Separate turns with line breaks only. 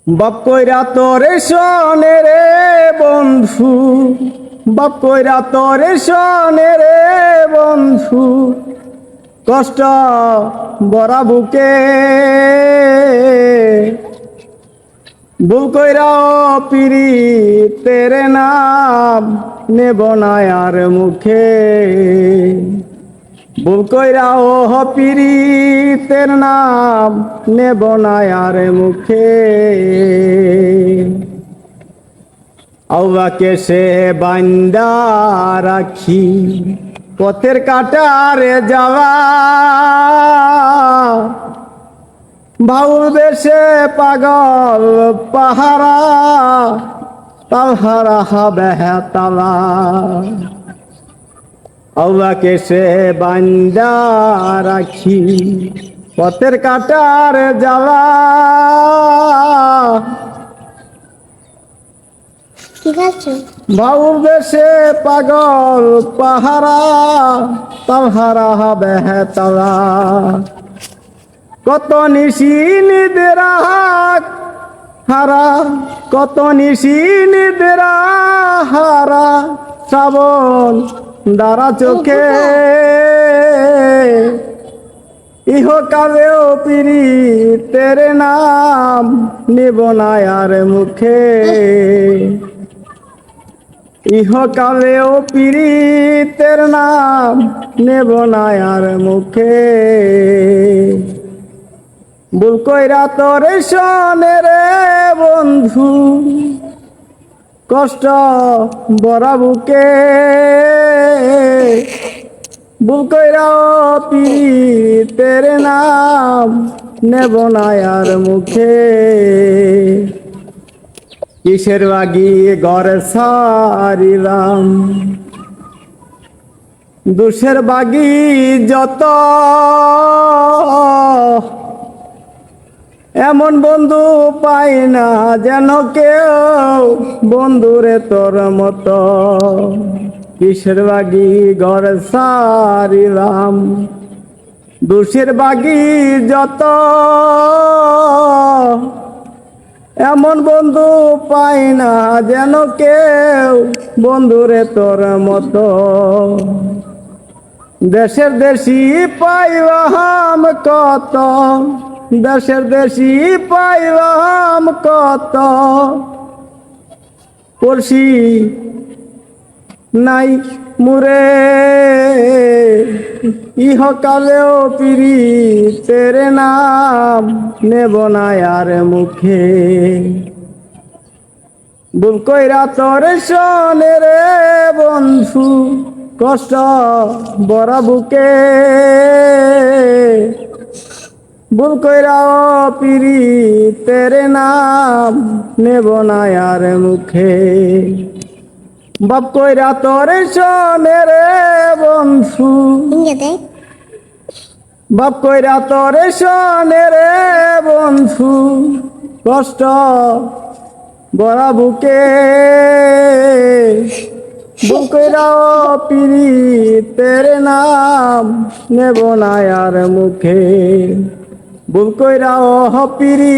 বাপ কইরা তোরে শোনে রে বন্ধু, বাপ কইরা তোরে শোনে রে বন্ধু, কষ্ট বড়া বুকে ভুল কইরা পিরি তেরে নাম নেব না আর মুখে। ভুল কইরা পিরি তের নাম নেব না আর মুখে। আউবাকে সে বান্দা রাখি পথের কাটারে যাওয়া, বাউল বেশে পাগল পাহারা তাহারা হবে তালা। আউবাকে সে বান্দা রাখি পথের কাটারে যাওয়া, বাউল বেশে পাগল পাহারা তাহারা হবে তালা। কত নিশি নিদের হারা, কত নিশি নিদের হারা, শ্রাবণ দ্বারা চোখে ইহকালেও পিরি তেরে নাম নিব না আর মুখে। ইহকালেও পিরি তের নাম নেব না আর মুখে। ভুল কইরা তোরে শোনে রে বন্ধু, কষ্ট বড়া বুকে। ভুল কইরা পিরি তেরে নাম নেব না আর মুখে। কিসের বাগি ঘর সারিলাম, দুষের বাগি যত, এমন বন্ধু পাই না যেন কেউ বন্ধুরে তোর মতো। কিসের বাগি ঘর সারিলাম, দুষের বাগি যত, এমন বন্ধু পাই না যেন কেউ বন্ধুরে তোর মতো। দেশের দেশি পাইলাম কত, দেশের দেশি পাইলাম কত, পড়শি নাই মুরে। ইহকালেও পিরি তেরে নাম নেব না আর মুখে। ভুল কইরা তোরে শোনে রে বন্ধু, কষ্ট বড়া বুকে। ভুল কইরা পিরি তেরে নাম নেব না আর মুখে। বাপ কইরা তোরে শোনে রে বন্ধু, বাপ কইরা তোরে শোনে রে বন্ধু, কষ্ট বড়া বুকে। ভুল কইরা পিরি তেরে নাম নেব না আর মুখে। ভুল কইরা পিরি